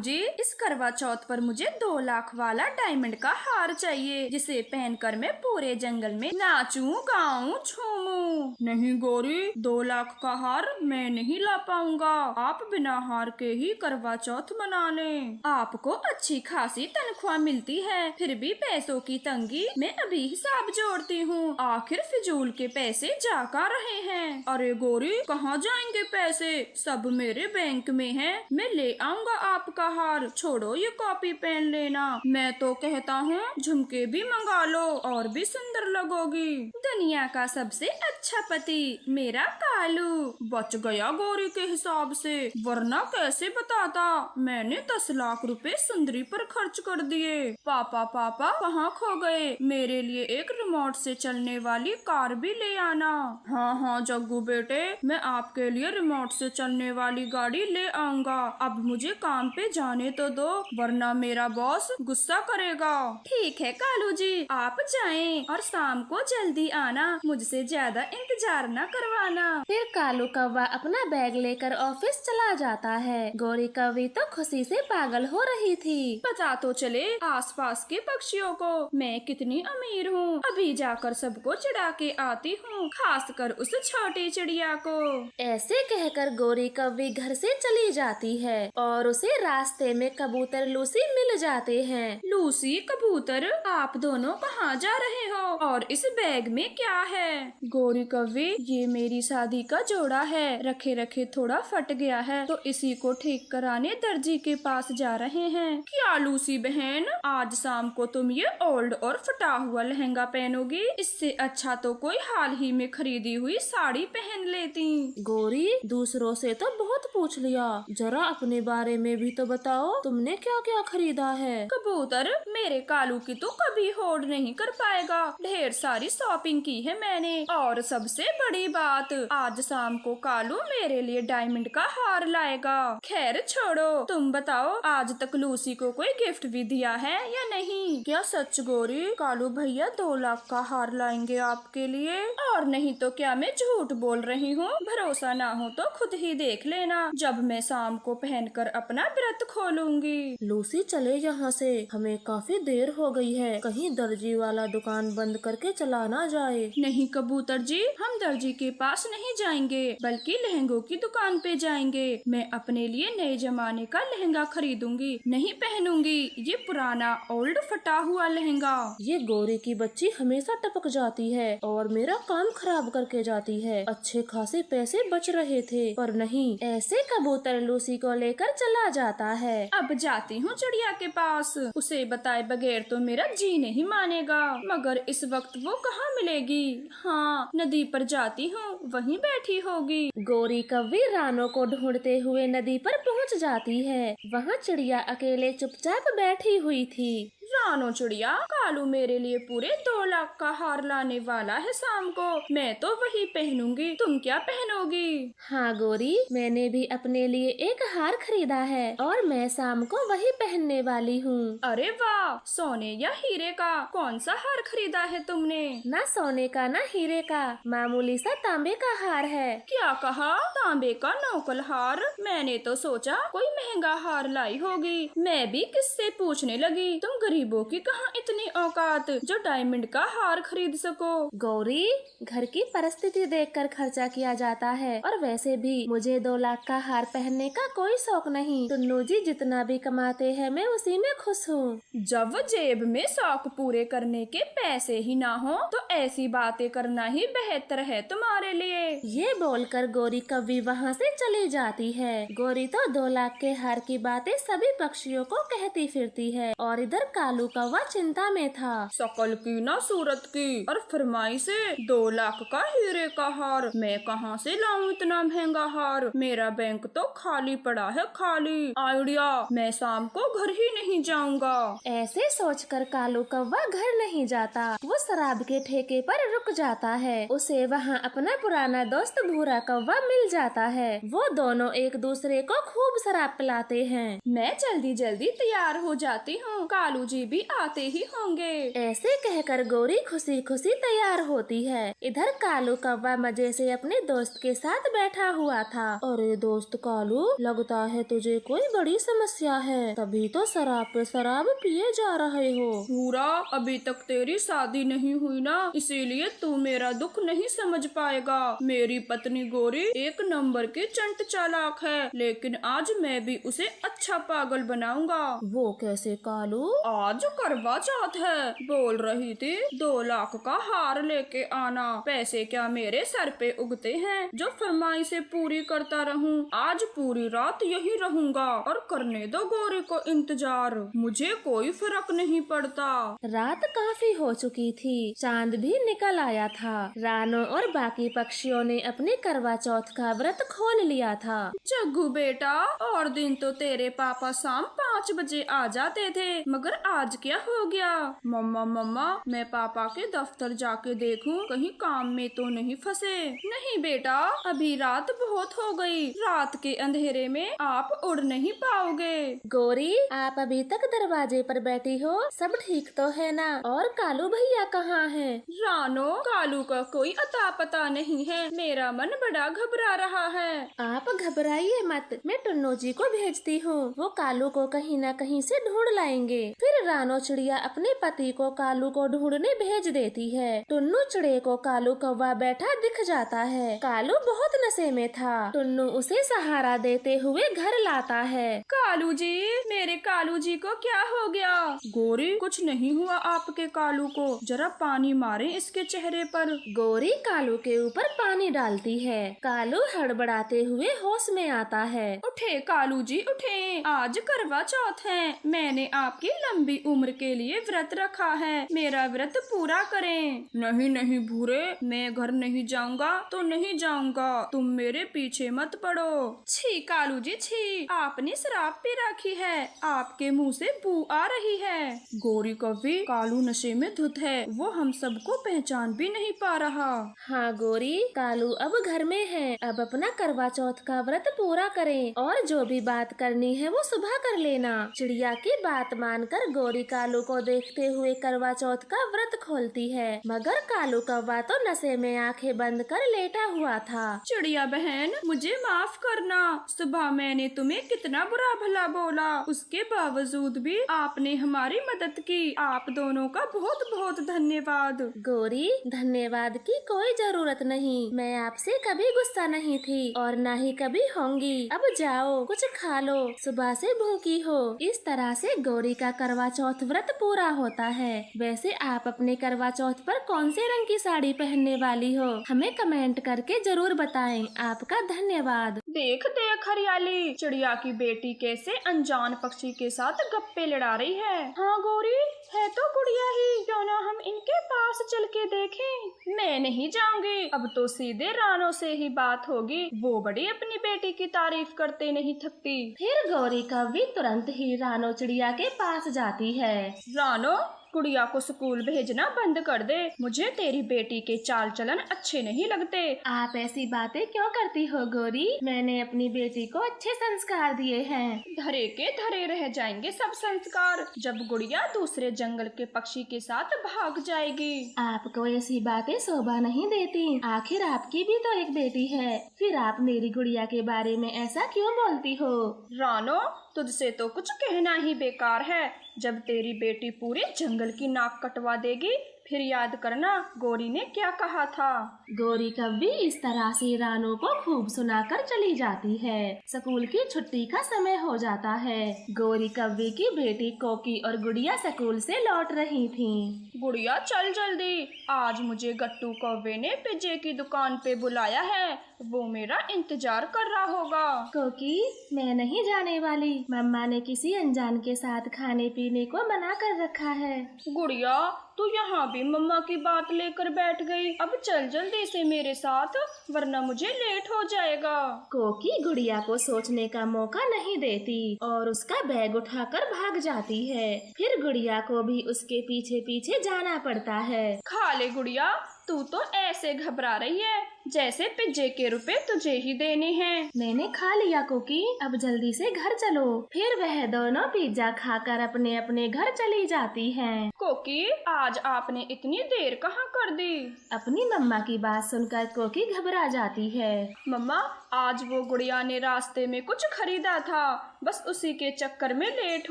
जी इस करवा चौथ पर मुझे 2 लाख वाला डायमंड का हार चाहिए, जिसे पहनकर मैं पूरे जंगल में नाचूं, गाऊं, झूमूं। नहीं गौरी, 2 लाख का हार मैं नहीं ला पाऊंगा। आप बिना हार के ही करवा चौथ मना लें। आपको अच्छी खासी तनख्वाह मिलती है, फिर भी पैसों की तंगी। मैं अभी हिसाब जोड़ती हूँ, आखिर फिजूल के पैसे जा का रहे हैं। अरे गौरी, कहाँ जाएंगे पैसे? सब मेरे बैंक में है, मैं ले आऊंगा आपका हार। छोड़ो ये कॉपी पेन लेना। मैं तो कहता हूँ झुमके भी मंगा लो, और भी सुंदर लगोगी। दुनिया का सबसे अच्छा पति मेरा कालू। बच गया गौरी के हिसाब से, वरना कैसे बताता। मैंने 10 लाख रुपए सुंदरी पर खर्च कर दिए। पापा पापा कहाँ खो गए? मेरे लिए एक रिमोट से चलने वाली कार भी ले आना। हाँ हाँ जग्गू बेटे, मैं आपके लिए रिमोट से चलने वाली गाड़ी ले आऊंगा। अब मुझे काम पे जाने तो दो, वरना मेरा बॉस गुस्सा करेगा। ठीक है कालू जी, आप जाएं और शाम को जल्दी आना। मुझसे ज्यादा इंतजार न करवाना। फिर कालू कौवा अपना बैग लेकर ऑफिस चला जाता है। गौरी कौवी तो खुशी से पागल हो रही थी। पता तो चले आसपास के पक्षियों को मैं कितनी अमीर हूँ। अभी जाकर सबको चिढ़ा के आती हूँ, खासकर उस छोटी चिड़िया को। ऐसे कहकर गौरी कौवी घर से चली जाती है और उसे रास्ते में कबूतर लूसी मिल जाते हैं। लूसी, कबूतर, आप दोनों कहाँ जा रहे हो? और इस बैग में क्या है? गौरी कौवी, ये मेरी शादी का जोड़ा है। रखे रखे थोड़ा फट गया है, तो इसी को ठीक कराने दर्जी के पास जा रहे हैं। क्या लूसी बहन, आज शाम को तुम ये ओल्ड और फटा हुआ लहंगा पहनोगी? इससे अच्छा तो कोई हाल ही में खरीदी हुई साड़ी पहन लेती। गौरी, दूसरों से तो बहुत पूछ लिया, जरा अपने बारे में भी तो बताओ, तुमने क्या क्या खरीदा है? कबूतर, मेरे कालू की तो कभी होड़ नहीं कर पाएगा। ढेर सारी शॉपिंग की है मैंने, और सबसे बड़ी बात, आज शाम को कालू मेरे लिए डायमंड का हार लाएगा। खैर छोड़ो, तुम बताओ आज तक लूसी को कोई गिफ्ट भी दिया है या नहीं? क्या सच गौरी, कालू भैया 2 लाख का हार लाएंगे आपके लिए? और नहीं तो क्या मैं झूठ बोल रही हूँ? भरोसा ना हो तो खुद ही देख लेना, जब मैं शाम को पहनकर अपना व्रत खोलूंगी। लूसी, चले यहाँ से, हमें काफी देर हो गई है। कहीं दर्जी वाला दुकान बंद करके चला ना जाए। नहीं कबूतर जी, हम दर्जी के पास नहीं जाएंगे, बल्कि लहंगों की दुकान पे जाएंगे। मैं अपने लिए नए जमाने का लहंगा खरीदूंगी, नहीं पहनूंगी ये पुराना ओल्ड फटा हुआ लहंगा। ये गौरी की बच्ची हमेशा टपक जाती है और मेरा काम खराब करके जाती है। अच्छे खासे पैसे बच रहे थे, पर नहीं। ऐसे कबूतर लूसी को लेकर चला जाता है। अब जाती हूँ चिड़िया के पास, उसे बताए बगैर तो मेरा जी नहीं मानेगा। मगर इस वक्त वो कहाँ मिलेगी? हाँ, नदी पर जाती हूँ, वहीं बैठी होगी। गौरी कौवी रानों को ढूंढते हुए नदी पर पहुँच जाती है। वहाँ चिड़िया अकेले चुपचाप बैठी हुई थी। रानो चिड़िया, कालू मेरे लिए पूरे 2 लाख का हार लाने वाला है शाम को। मैं तो वही पहनूंगी, तुम क्या पहनोगी? हाँ गौरी, मैंने भी अपने लिए एक हार खरीदा है और मैं शाम को वही पहनने वाली हूँ। अरे वाह, सोने या हीरे का? कौन सा हार खरीदा है तुमने? ना सोने का ना हीरे का, मामूली सा तांबे का हार है। क्या कहा? तांबे का नौकल हार? मैंने तो सोचा कोई महंगा हार लाई होगी। मैं भी किससे पूछने लगी। तुम गरीबों की कहाँ इतनी औकात जो डायमंड का हार खरीद सको। गौरी, घर की परिस्थिति देखकर खर्चा किया जाता है, और वैसे भी मुझे 2 लाख का हार पहनने का कोई शौक नहीं। टुन्नू जी जितना भी कमाते हैं, मैं उसी में खुश हूँ। जब जेब में शौक पूरे करने के पैसे ही ना हो, तो ऐसी बातें करना ही बेहतर है तुम्हारे लिए। ये बोलकर गौरी कौवी वहाँ से चली जाती है। गौरी तो 2 लाख के हार की बातें सभी पक्षियों को कहती फिरती है, और इधर कालू कौवा चिंता में था। शकल की ना सूरत की, और फरमाइश से 2 लाख का हीरे का हार। मैं कहाँ से लाऊं इतना महंगा हार? मेरा बैंक तो खाली पड़ा है, खाली। आइडिया, मैं शाम को घर ही नहीं जाऊंगा। ऐसे सोचकर कालू कौवा घर नहीं जाता, वो शराब के ठेके पर रुक जाता है। है उसे वहाँ अपना पुराना दोस्त भूरा कौवा मिल जाता है। वो दोनों एक दूसरे को खूब शराब पिलाते हैं। मैं जल्दी जल्दी तैयार हो जाती हूँ, कालू जी भी आते ही होंगे। ऐसे कहकर गौरी खुशी खुशी तैयार होती है। इधर कालू कौवा मजे से अपने दोस्त के साथ बैठा हुआ था। अरे दोस्त कालू, लगता है तुझे कोई बड़ी समस्या है, तभी तो शराब पे शराब पिए जा रहे हो। पूरा अभी तक तेरी शादी नहीं हुई ना, इसीलिए तू मेरा दुख नहीं समझ पाएगा। मेरी पत्नी गौरी एक नंबर की चंट चालाक है, लेकिन आज मैं भी उसे अच्छा पागल बनाऊंगा। वो कैसे कालू? आज करवा चौथ है, बोल रही थी 2 लाख का हार लेके आना। पैसे क्या मेरे सर पे उगते हैं जो फरमाइशें पूरी करता रहूं। आज पूरी रात यही रहूंगा और करने दो गौरी को इंतजार, मुझे कोई फर्क नहीं पड़ता। रात काफी हो चुकी थी, चांद भी निकल आया था। रानो और बाकी पक्षियों ने अपने करवा चौथ का व्रत खोल लिया था। जग्गू बेटा, और दिन तो तेरे पापा शाम 5 बजे आ जाते थे, मगर आज क्या हो गया? मम्मा मम्मा, मैं पापा के दफ्तर जाके देखूं कहीं काम में तो नहीं फंसे। नहीं बेटा, अभी रात बहुत हो गई, रात के अंधेरे में आप उड़ नहीं पाओगे। गौरी, आप अभी तक दरवाजे पर बैठी हो, सब ठीक तो है ना? और कालू भैया कहाँ हैं? रानो, कालू का कोई अता पता नहीं है, मेरा मन बड़ा घबरा रहा है। आप घबराइए मत, मैं टुन्नू जी को भेजती हूँ, वो कालू को कहीं न कहीं से ढूंढ लाएंगे। फिर रानो चिड़िया अपने पति को कालू को ढूंढने भेज देती है। टुन्नू चिड़े को कालू कौवा बैठा दिख जाता है। कालू बहुत नशे में था। टुन्नू उसे सहारा देते हुए घर लाता है। कालू जी, मेरे कालू जी को क्या हो गया? गौरी, कुछ नहीं हुआ आपके कालू को, जरा पानी मारे इसके चेहरे पर। गौरी कालू के ऊपर पानी डालती है। कालू हड़बड़ाते हुए होश में आता है। उठे कालू जी उठे, आज करवा चौथ है, मैंने आपकी लंबी उम्र के लिए व्रत रखा है, मेरा व्रत पूरा करें। नहीं नहीं भूरे, मैं घर नहीं जाऊंगा तो नहीं जाऊंगा, तुम मेरे पीछे मत पड़ो। छी कालू जी छी, आपने शराब पी रखी है, आपके मुंह से बू आ रही है। गौरी कवि, कालू नशे में धुत है, वो हम सबको पहचान भी नहीं पा रहा। हाँ गौरी, कालू अब घर में है, अब अपना करवा चौथ का व्रत पूरा करें और जो भी बात करनी है वो सुबह कर लेना। चिड़िया की बात मानकर गौरी कालू को देखते हुए करवा चौथ का व्रत खोलती है, मगर कालू कौवा तो नशे में आंखें बंद कर लेटा हुआ था। चिड़िया बहन, मुझे माफ करना, सुबह मैंने तुम्हें कितना बुरा भला बोला, उसके बावजूद भी आपने हमारी मदद की, आप दोनों का बहुत बहुत धन्यवाद। गौरी, धन्यवाद की कोई जरूरत नहीं, मैं आपसे कभी गुस्सा नहीं थी और न ही कभी होंगी। अब जाओ, कुछ खा लो, सुबह से भूखी हो। इस तरह से गौरी का करवा चौथ व्रत पूरा होता है। वैसे आप अपने करवा चौथ पर कौन से रंग की साड़ी पहनने वाली हो, हमें कमेंट करके जरूर बताएं। आपका धन्यवाद। देख देख हरियाली, चिड़िया की बेटी कैसे अनजान पक्षी के साथ गप्पे लड़ा रही है। हाँ गौरी, है तो गुड़िया ही, क्यों ना हम इनके पास चल के देखें। मैं नहीं जाऊंगी, अब तो सीधे रानो से ही बात होगी, वो बड़ी अपनी बेटी की तारीफ करते नहीं थकती। फिर गौरी कवि तुरंत ही रानो चिड़िया के पास जाती है। रानो, गुड़िया को स्कूल भेजना बंद कर दे, मुझे तेरी बेटी के चाल चलन अच्छे नहीं लगते। आप ऐसी बातें क्यों करती हो गौरी, मैंने अपनी बेटी को अच्छे संस्कार दिए हैं। धरे के धरे रह जाएंगे सब संस्कार, जब गुड़िया दूसरे जंगल के पक्षी के साथ भाग जाएगी। आपको ऐसी बातें शोभा नहीं देती, आखिर आपकी भी तो एक बेटी है, फिर आप मेरी गुड़िया के बारे में ऐसा क्यों बोलती हो? रानो, तुझसे तो कुछ कहना ही बेकार है, जब तेरी बेटी पूरे जंगल की नाक कटवा देगी फिर याद करना गौरी ने क्या कहा था। गौरी कवि इस तरह से रानो को खूब सुनाकर चली जाती है। स्कूल की छुट्टी का समय हो जाता है। गौरी कवि की बेटी कोकी और गुड़िया स्कूल से लौट रही थीं। गुड़िया चल जल्दी, आज मुझे गट्टू कौवे ने पिज्जे की दुकान पे बुलाया है, वो मेरा इंतजार कर रहा होगा। कोकी, मैं नहीं जाने वाली, मम्मा ने किसी अनजान के साथ खाने पीने को मना कर रखा है। गुड़िया, तू यहाँ भी मम्मा की बात लेकर बैठ गई, अब चल जल्दी से मेरे साथ, वरना मुझे लेट हो जाएगा। कोकी गुड़िया को सोचने का मौका नहीं देती और उसका बैग उठाकर भाग जाती है। फिर गुड़िया को भी उसके पीछे पीछे जाना पड़ता है। खा ले गुड़िया, तू तो ऐसे घबरा रही है जैसे पिज्जे के रुपए तुझे ही देने हैं। मैंने खा लिया कोकी, अब जल्दी से घर चलो। फिर वह दोनों पिज्जा खाकर अपने अपने घर चली जाती हैं। कोकी, आज आपने इतनी देर कहाँ कर दी? अपनी मम्मा की बात सुनकर कोकी घबरा जाती है। मम्मा, आज वो गुड़िया ने रास्ते में कुछ खरीदा था, बस उसी के चक्कर में लेट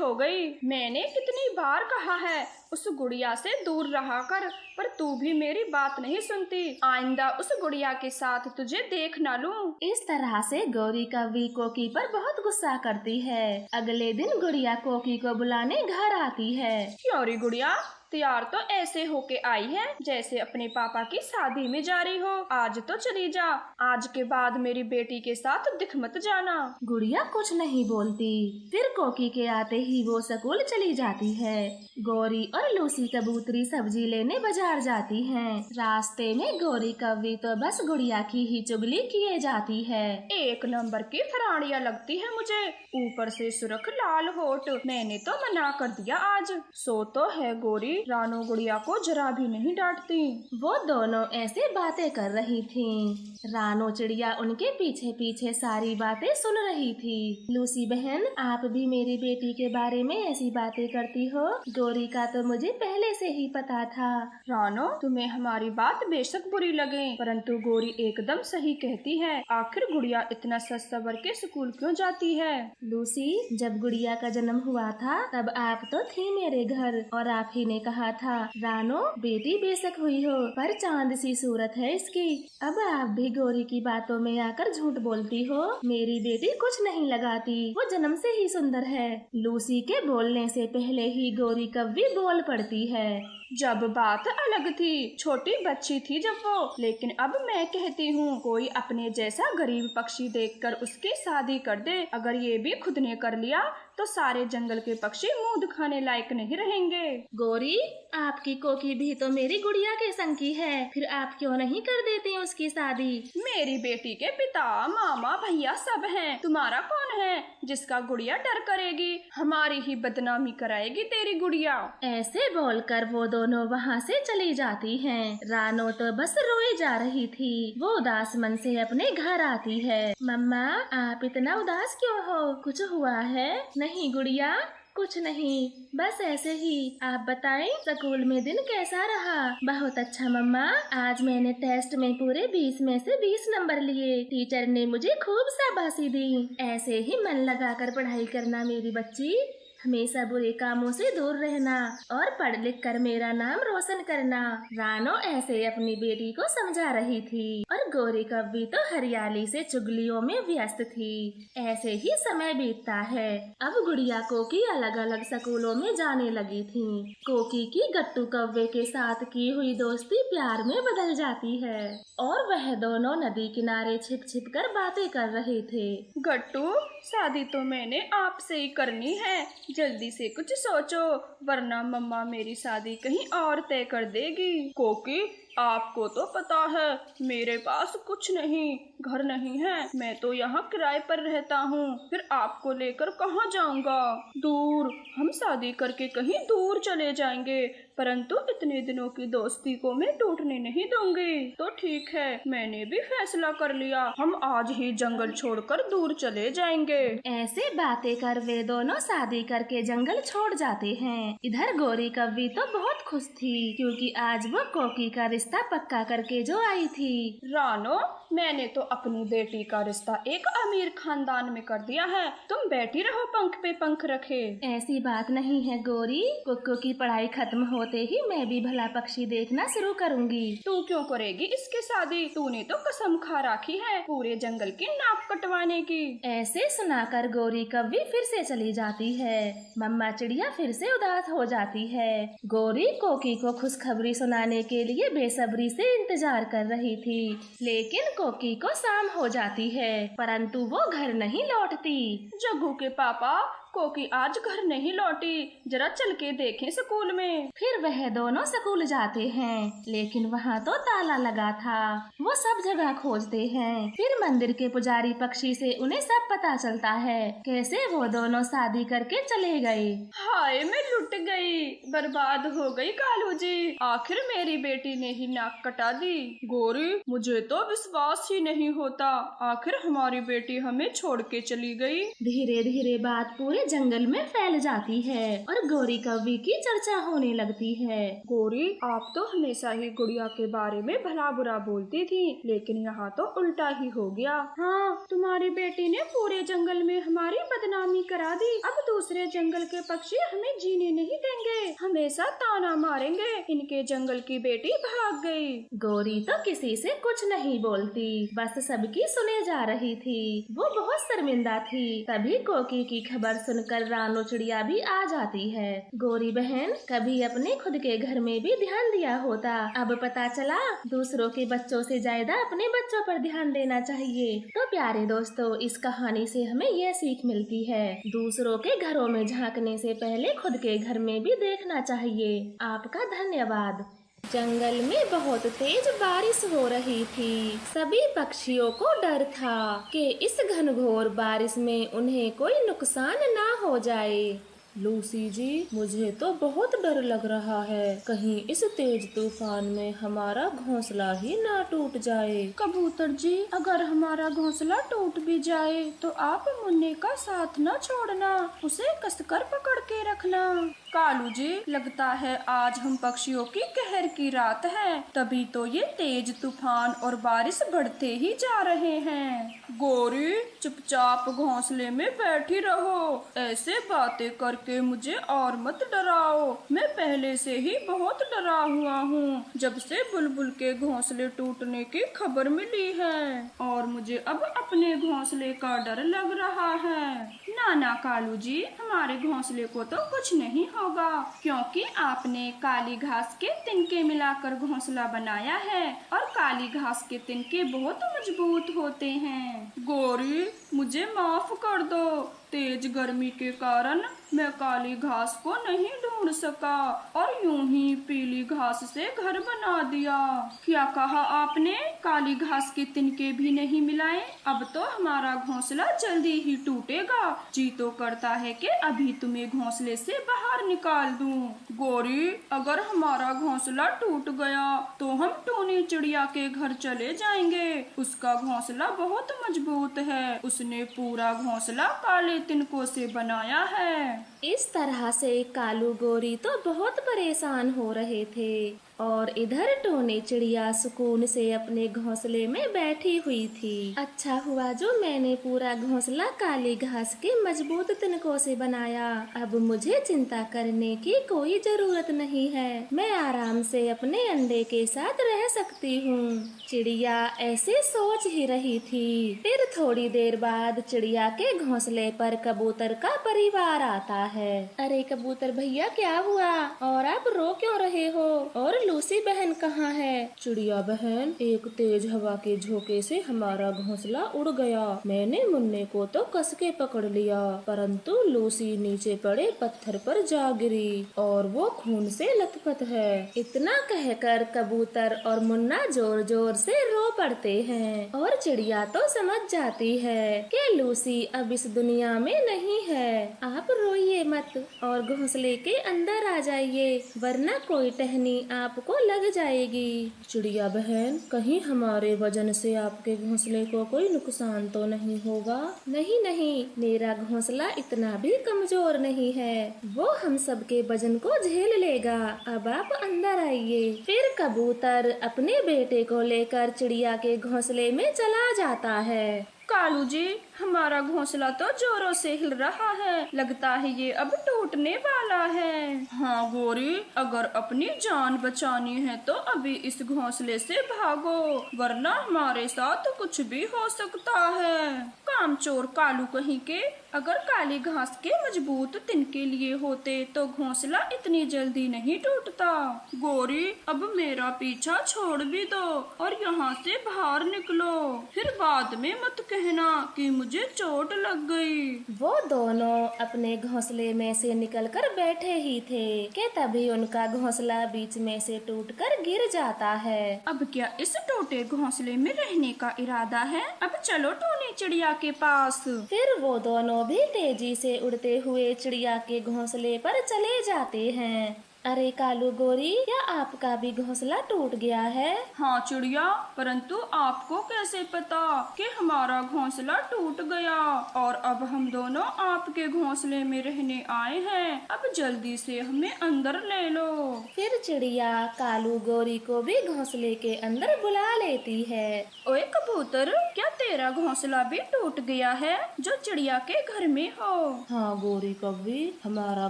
हो गई। मैंने कितनी बार कहा है उस गुड़िया से दूर रहा कर, पर तू भी मेरी बात नहीं सुनती। आइंदा उस गुड़िया के साथ तुझे देख ना लूं। इस तरह से गौरी कव्वी कोकी पर बहुत गुस्सा करती है। अगले दिन गुड़िया कोकी को बुलाने घर आती है। क्यों रे गुड़िया, तैयार तो ऐसे होके आई है जैसे अपने पापा की शादी में जा रही हो। आज तो चली जा, आज के बाद मेरी बेटी के साथ दिख मत जाना। गुड़िया कुछ नहीं बोलती। फिर कोकी के आते ही वो स्कूल चली जाती है। गौरी और लूसी कबूतरी सब्जी लेने बाजार जाती हैं। रास्ते में गौरी कव्वी तो बस गुड़िया की ही चुगली किए जाती है। एक नंबर की फराड़ियाँ लगती है मुझे, ऊपर से सुर्ख लाल होठ। मैंने तो मना कर दिया आज। सो तो है गौरी, रानो गुड़िया को जरा भी नहीं डांटती। वो दोनों ऐसे बातें कर रही थीं। रानो चिड़िया उनके पीछे पीछे सारी बातें सुन रही थी। लूसी बहन, आप भी मेरी बेटी के बारे में ऐसी बातें करती हो? गौरी का तो मुझे पहले से ही पता था। रानो, तुम्हें हमारी बात बेशक बुरी लगे, परंतु गौरी एकदम सही कहती है। आखिर गुड़िया इतना सच सवर के स्कूल क्यों जाती है? लूसी, जब गुड़िया का जन्म हुआ था तब आप तो थी मेरे घर, और आप ही ने कहा था, रानो बेटी बेशक हुई हो पर चांद सी सूरत है इसकी। अब आप भी गौरी की बातों में आकर झूठ बोलती हो। मेरी बेटी कुछ नहीं लगाती, वो जन्म से ही सुंदर है। लूसी के बोलने से पहले ही गौरी कव्वी बोल पड़ती है। जब बात अलग थी, छोटी बच्ची थी जब वो, लेकिन अब मैं कहती हूँ कोई अपने जैसा गरीब पक्षी देखकर उसकी शादी कर दे। अगर ये भी खुद ने कर लिया तो सारे जंगल के पक्षी मुंह दिखाने लायक नहीं रहेंगे। गौरी, आपकी कोकी भी तो मेरी गुड़िया के संग की है, फिर आप क्यों नहीं कर देती उसकी शादी? मेरी बेटी के पिता, मामा, भैया सब हैं। तुम्हारा कौन है जिसका गुड़िया डर करेगी? हमारी ही बदनामी कराएगी तेरी गुड़िया। ऐसे बोलकर वो दोनों वहाँ से चली जाती हैं। रानो तो बस रोए जा रही थी। वो उदास मन से अपने घर आती है। मम्मा, आप इतना उदास क्यों हो? कुछ हुआ है? नहीं गुड़िया, कुछ नहीं, बस ऐसे ही। आप बताएं, स्कूल में दिन कैसा रहा? बहुत अच्छा मम्मा, आज मैंने टेस्ट में पूरे 20 में से 20 नंबर लिए। टीचर ने मुझे खूब शाबाशी दी। ऐसे ही मन लगाकर पढ़ाई करना मेरी बच्ची, हमेशा बुरे कामों से दूर रहना और पढ़ लिख कर मेरा नाम रोशन करना। रानो ऐसे अपनी बेटी को समझा रही थी और गौरी कव्वी तो हरियाली से चुगलियों में व्यस्त थी। ऐसे ही समय बीतता है। अब गुड़िया कोकी अलग अलग स्कूलों में जाने लगी थी। कोकी की गट्टू कव्वे के साथ की हुई दोस्ती प्यार में बदल जाती है और वह दोनों नदी किनारे छिप छिप कर बातें कर रहे थे। गट्टू, शादी तो मैंने आपसे ही करनी है, जल्दी से कुछ सोचो, वरना मम्मा मेरी शादी कहीं और तय कर देगी। कोकी, आपको तो पता है मेरे पास कुछ नहीं, घर नहीं है। मैं तो यहाँ किराए पर रहता हूँ, फिर आपको लेकर कहाँ जाऊँगा? दूर, हम शादी करके कहीं दूर चले जाएंगे, परंतु इतने दिनों की दोस्ती को मैं टूटने नहीं दूंगी। तो ठीक है, मैंने भी फैसला कर लिया, हम आज ही जंगल छोड़कर दूर चले जाएंगे। ऐसे बातें कर वे दोनों शादी करके जंगल छोड़ जाते हैं। इधर गौरी कव्वी तो बहुत खुश थी, क्योंकि आज वो कोकी का रिश्ता पक्का करके जो आई थी। रानो, मैंने तो अपनी बेटी का रिश्ता एक अमीर खानदान में कर दिया है, तुम बैठी रहो पंख पे पंख रखे। ऐसी बात नहीं है गौरी, कुक्कू की पढ़ाई खत्म होते ही मैं भी भला पक्षी देखना शुरू करूंगी। तू क्यों करेगी इसके शादी? तूने तो कसम खा रखी है पूरे जंगल की नाक कटवाने की। ऐसे सुनाकर गौरी कव्वी फिर से चली जाती है। मम्मा चिड़िया फिर से उदास हो जाती है। गौरी कोकी को खुशखबरी सुनाने के लिए बेसब्री से इंतजार कर रही थी, लेकिन कोकी को शाम हो जाती है, परंतु वो घर नहीं लौटती। जग्गू के पापा, कोकी आज घर नहीं लौटी, जरा चल के देखें स्कूल में। फिर वह दोनों स्कूल जाते हैं, लेकिन वहाँ तो ताला लगा था। वो सब जगह खोजते हैं। फिर मंदिर के पुजारी पक्षी से उन्हें सब पता चलता है कैसे वो दोनों शादी करके चले गए। हाय मैं लुट गई, बर्बाद हो गई कालू जी। आखिर मेरी बेटी ने ही नाक कटा दी। गौरी, मुझे तो विश्वास ही नहीं होता, आखिर हमारी बेटी हमें छोड़ के चली गई। धीरे धीरे बात पूरे जंगल में फैल जाती है और गौरी कौवी की चर्चा होने लगती है। गौरी, आप तो हमेशा ही गुड़िया के बारे में भला बुरा बोलती थी, लेकिन यहाँ तो उल्टा ही हो गया। हाँ, तुम्हारी बेटी ने पूरे जंगल में हमारी बदनामी करा दी। अब दूसरे जंगल के पक्षी हमें जीने नहीं देंगे, हमेशा ताना मारेंगे, इनके जंगल की बेटी भाग गई। गौरी तो किसी से कुछ नहीं बोलती, बस सबकी सुने जा रही थी। वो बहुत शर्मिंदा थी। तभी कोकी की खबर सुनकर रानो चिड़िया भी आ जाती है। गौरी बहन, कभी अपने खुद के घर में भी ध्यान दिया होता। अब पता चला दूसरों के बच्चों से ज्यादा अपने बच्चों पर ध्यान देना चाहिए। तो प्यारे दोस्तों, इस कहानी से हमें यह सीख मिलती है, दूसरों के घरों में झांकने से पहले खुद के घर में भी देखना चाहिए। आपका धन्यवाद। जंगल में बहुत तेज बारिश हो रही थी। सभी पक्षियों को डर था कि इस घनघोर बारिश में उन्हें कोई नुकसान ना हो जाए। लूसी जी, मुझे तो बहुत डर लग रहा है, कहीं इस तेज तूफान में हमारा घोंसला ही ना टूट जाए। कबूतर जी, अगर हमारा घोंसला टूट भी जाए तो आप मुन्ने का साथ न छोड़ना, उसे कसकर पकड़ के रखना। कालू जी, लगता है आज हम पक्षियों की कहर की रात है, तभी तो ये तेज तूफान और बारिश बढ़ते ही जा रहे हैं। गौरी, चुपचाप घोंसले में बैठी रहो, ऐसे बातें करके मुझे और मत डराओ। मैं पहले से ही बहुत डरा हुआ हूँ, जब से बुलबुल के घोंसले टूटने की खबर मिली है, और मुझे अब अपने घोंसले का डर लग रहा है। ना कालू जी, हमारे घोंसले को तो कुछ नहीं होगा, क्योंकि आपने काली घास के तिनके मिलाकर घोंसला बनाया है, और काली घास के तिनके बहुत मजबूत होते हैं। गौरी, मुझे माफ कर दो, तेज गर्मी के कारण मैं काली घास को नहीं ढूंढ सका और यूं ही पीली घास से घर बना दिया। क्या कहा आपने? काली घास के तिनके भी नहीं मिलाए? अब तो हमारा घोंसला जल्दी ही टूटेगा। जी तो करता है कि अभी तुम्हें घोंसले से बाहर निकाल दूं। गौरी, अगर हमारा घोंसला टूट गया तो हम टूनी चिड़िया के घर चले जाएंगे। उसका घोंसला बहुत मजबूत है, उसने पूरा घोंसला काले तिनकों से बनाया है। इस तरह से कालू गौरी तो बहुत परेशान हो रहे थे, और इधर टोनी चिड़िया सुकून से अपने घोंसले में बैठी हुई थी। अच्छा हुआ जो मैंने पूरा घोंसला काली घास के मजबूत तिनकों से बनाया। अब मुझे चिंता करने की कोई जरूरत नहीं है, मैं आराम से अपने अंडे के साथ रह सकती हूँ। चिड़िया ऐसे सोच ही रही थी। फिर थोड़ी देर बाद चिड़िया के घोंसले पर कबूतर का परिवार आता है। अरे कबूतर भैया, क्या हुआ और आप रो क्यों रहे हो? और लूसी बहन कहाँ है? चिड़िया बहन, एक तेज हवा के झोंके से हमारा घोंसला उड़ गया। मैंने मुन्ने को तो कस के पकड़ लिया, परंतु लूसी नीचे पड़े पत्थर पर जा गिरी और वो खून से लथपथ है। इतना कहकर कबूतर और मुन्ना जोर जोर से रो पड़ते हैं, और चिड़िया तो समझ जाती है कि लूसी अब इस दुनिया में नहीं है। आप रोइए मत और घोंसले के अंदर आ जाइए, वरना कोई टहनी आपको लग जाएगी। चिड़िया बहन, कहीं हमारे वजन से आपके घोंसले को कोई नुकसान तो नहीं होगा? नहीं नहीं, मेरा घोंसला इतना भी कमजोर नहीं है, वो हम सबके वजन को झेल लेगा। अब आप अंदर आइए। फिर कबूतर अपने बेटे को लेकर चिड़िया के घोंसले में चला जाता है। कालू जी, हमारा घोंसला तो जोरों से हिल रहा है, लगता है ये अब टूटने वाला है। हाँ गौरी, अगर अपनी जान बचानी है तो अभी इस घोंसले से भागो, वरना हमारे साथ कुछ भी हो सकता है। कामचोर कालू कहीं के, अगर काली घास के मजबूत तिनके लिए होते तो घोंसला इतनी जल्दी नहीं टूटता। गोरी, अब मेरा पीछा छोड़ भी दो और यहाँ से बाहर निकलो, फिर बाद में मत कहना कि मुझे चोट लग गई। वो दोनों अपने घोंसले में से निकलकर बैठे ही थे कि तभी उनका घोंसला बीच में से टूटकर गिर जाता है। अब क्या इस टूटे घोंसले में रहने का इरादा है? अब चलो टूनी चिड़िया के पास। फिर वो दोनों भी तेजी से उड़ते हुए चिड़िया के घोंसले पर चले जाते हैं। अरे कालू गोरी, क्या आपका भी घोंसला टूट गया है? हाँ चिड़िया, परंतु आपको कैसे पता कि हमारा घोंसला टूट गया और अब हम दोनों आपके घोंसले में रहने आए हैं। अब जल्दी से हमें अंदर ले लो। फिर चिड़िया कालू गोरी को भी घोंसले के अंदर बुला लेती है। ओए कबूतर, क्या तेरा घोंसला भी टूट गया है जो चिड़िया के घर में हो? हाँ गोरी कव्वी, हमारा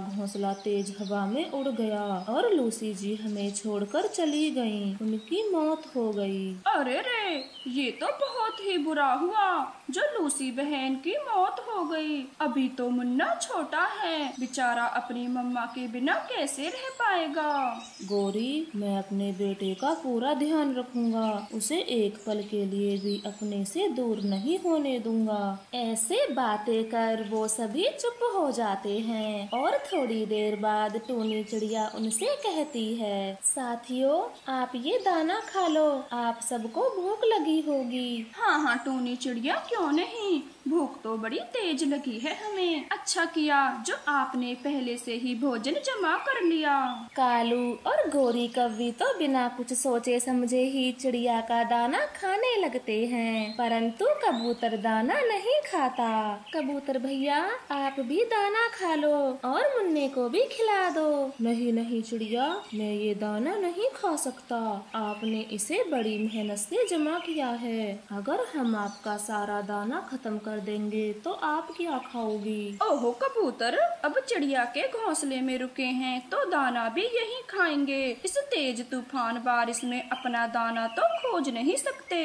घोंसला तेज हवा में उड़ गया और लूसी जी हमें छोड़कर चली गईं। उनकी मौत हो गई। अरे रे, ये तो बहुत ही बुरा हुआ जो लूसी बहन की मौत हो गई। अभी तो मुन्ना छोटा है, बेचारा अपनी मम्मा के बिना कैसे रह पाएगा। गोरी, मैं अपने बेटे का पूरा ध्यान रखूंगा, उसे एक पल के लिए भी अपने से दूर नहीं होने दूंगा। ऐसे बातें कर वो सभी चुप हो जाते हैं और थोड़ी देर बाद टूनी चिड़िया उनसे कहती है, साथियों, आप ये दाना खा लो, आप सबको भूख लगी होगी। हाँ हाँ टूनी चिड़िया, क्यों नहीं, भूख तो बड़ी तेज लगी है हमें। अच्छा किया जो आपने पहले से ही भोजन जमा कर लिया। कालू और गोरी कव्वी तो बिना कुछ सोचे समझे ही चिड़िया का दाना खाने लगते हैं, परंतु कबूतर दाना नहीं खाता। कबूतर भैया, आप भी दाना खा लो और मुन्ने को भी खिला दो। नहीं नहीं चिड़िया, मैं ये दाना नहीं खा सकता। आपने इसे बड़ी मेहनत से जमा किया है। अगर हम आपका सारा दाना खत्म कर देंगे तो आप क्या खाओगी? ओहो कबूतर, अब चिड़िया के घोंसले में रुके हैं तो दाना भी यही खाएंगे। इस तेज तूफान बारिश में अपना दाना तो खोज नहीं सकते।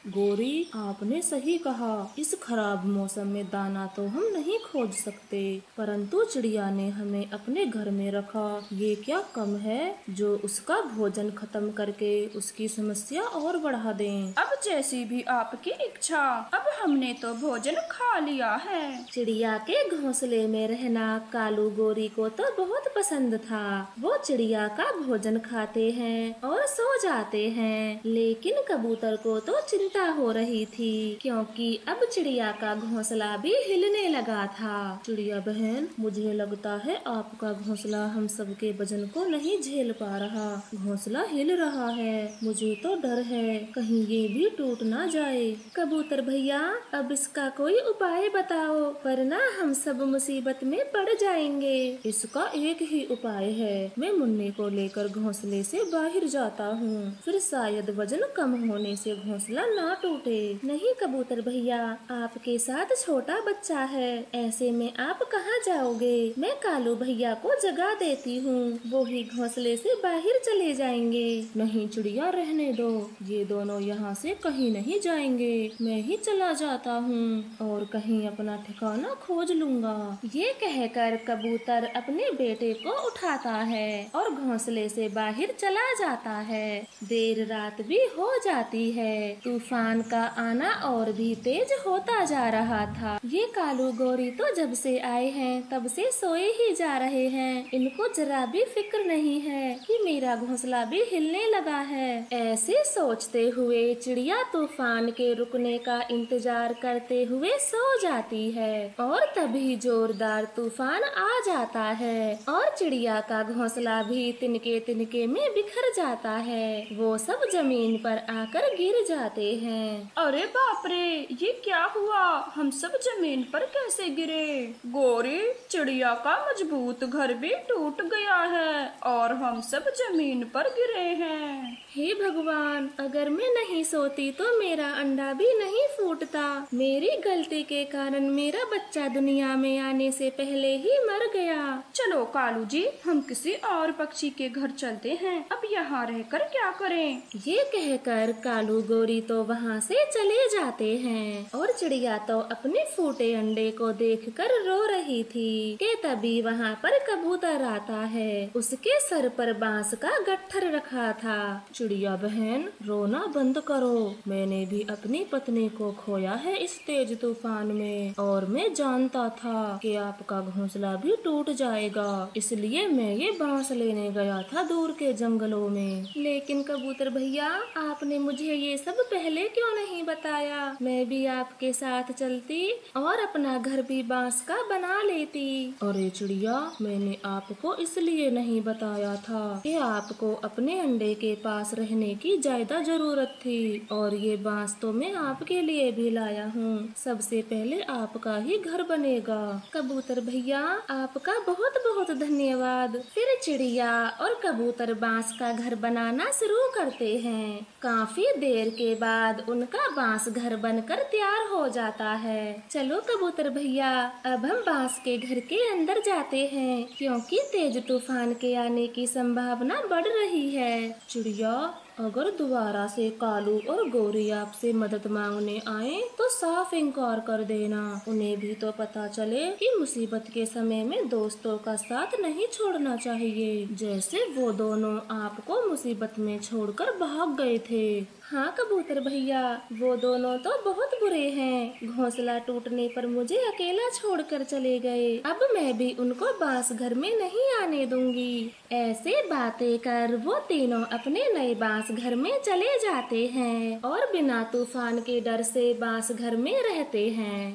गोरी, आपने सही कहा, इस खराब मौसम में दाना तो हम नहीं खोज सकते, परंतु चिड़िया ने हमें अपने घर में रखा। ये क्या कम है जो उसका भोजन खत्म करके उसकी समस्या और बढ़ा दें। अब जैसी भी आपकी इच्छा, अब हमने तो भोजन खा लिया है। चिड़िया के घोंसले में रहना कालू गोरी को तो बहुत पसंद था। वो चिड़िया का भोजन खाते हैं और सो जाते हैं, लेकिन कबूतर को तो चिंता हो रही थी क्योंकि अब चिड़िया का घोंसला भी हिलने लगा था। चिड़िया बहन, मुझे लगता है आपका घोंसला हम सबके वजन को नहीं झेल पा रहा। घोंसला हिल रहा है, मुझे तो डर है कहीं ये भी टूट ना जाए। कबूतर भैया, अब इसका कोई उपाय बताओ, वरना हम सब मुसीबत में पड़ जाएंगे। इसका एक ही उपाय है, मैं मुन्ने को लेकर घोंसले से बाहर जाता हूँ, फिर शायद वजन कम होने से घोंसला ना टूटे। नहीं कबूतर भैया, आपके साथ छोटा बच्चा है, ऐसे में आप कहाँ जाओगे? मैं कालू भैया को जगा देती हूँ, वो ही घोंसले से बाहर चले जाएंगे। नहीं चिड़िया, रहने दो, ये दोनों यहाँ से कहीं नहीं जाएंगे। मैं ही चला जाता हूँ और कहीं अपना ठिकाना खोज लूंगा। ये कहकर कबूतर अपने बेटे को उठाता है और घोंसले से बाहर चला जाता है। देर रात भी हो जाती है, तूफान का आना और भी तेज होता जा रहा था। ये कालू गोरी तो जब से आए हैं तब से सोए ही जा रहे हैं, इनको जरा भी फिक्र नहीं है कि मेरा घोंसला भी हिलने लगा है। ऐसे सोचते हुए चिड़िया तूफान के रुकने का इंतजार करते हुए सो जाती है और तभी जोरदार तूफान आ जाता है और चिड़िया का घोंसला भी तिनके तिनके में बिखर जाता है। वो सब जमीन पर आकर गिर जाते हैं। अरे बाप रे, ये क्या हुआ? हम सब जमीन पर कैसे गिरे? गोरी, चिड़िया का मजबूत घर भी टूट गया है। है और हम सब जमीन पर गिरे हैं। हे भगवान, अगर मैं नहीं सोती तो मेरा अंडा भी नहीं फूटता। मेरी गलती के कारण मेरा बच्चा दुनिया में आने से पहले ही मर गया। चलो कालू जी, हम किसी और पक्षी के घर चलते हैं। अब यहाँ रहकर क्या करें? ये कहकर कालू गोरी तो वहाँ से चले जाते हैं और चिड़िया तो अपने फूटे अंडे को देखकर रो रही थी कि तभी वहाँ पर कबूतर आता है। उसके सर पर बांस का गट्ठर रखा था। चिड़िया बहन, रोना बंद करो। मैंने भी अपनी पत्नी को खोया है इस तेज तूफान में, और मैं जानता था कि आपका घोंसला भी टूट जाएगा, इसलिए मैं ये बांस लेने गया था दूर के जंगलों में। लेकिन कबूतर भैया, आपने मुझे ये सब पहले क्यों नहीं बताया? मैं भी आपके साथ चलती और अपना घर भी बांस का बना लेती। अरे चिड़िया, मैंने आपको इसलिए नहीं बताया था कि आपको अपने अंडे के पास रहने की ज्यादा जरूरत थी, और ये बांस तो मैं आपके लिए भी लाया हूँ। सबसे पहले आपका ही घर बनेगा। कबूतर भैया, आपका बहुत बहुत धन्यवाद। फिर चिड़िया और कबूतर बांस का घर बनाना शुरू करते हैं। काफी देर के बाद उनका बांस घर बनकर तैयार हो जाता है। चलो कबूतर भैया, अब हम बांस के घर के अंदर जाते हैं, क्योंकि तेज तूफान के आने की संभावना बढ़ रही है। चिड़िया, अगर दोबारा से कालू और गौरी आपसे मदद मांगने आए तो साफ इनकार कर देना। उन्हें भी तो पता चले कि मुसीबत के समय में दोस्तों का साथ नहीं छोड़ना चाहिए, जैसे वो दोनों आपको मुसीबत में छोड़कर भाग गए थे। हाँ कबूतर भैया, वो दोनों तो बहुत बुरे हैं। घोंसला टूटने पर मुझे अकेला छोड़कर चले गए। अब मैं भी उनको बांस घर में नहीं आने दूंगी। ऐसे बातें कर वो तीनों अपने नए बांस घर में चले जाते हैं और बिना तूफान के डर से बांस घर में रहते हैं।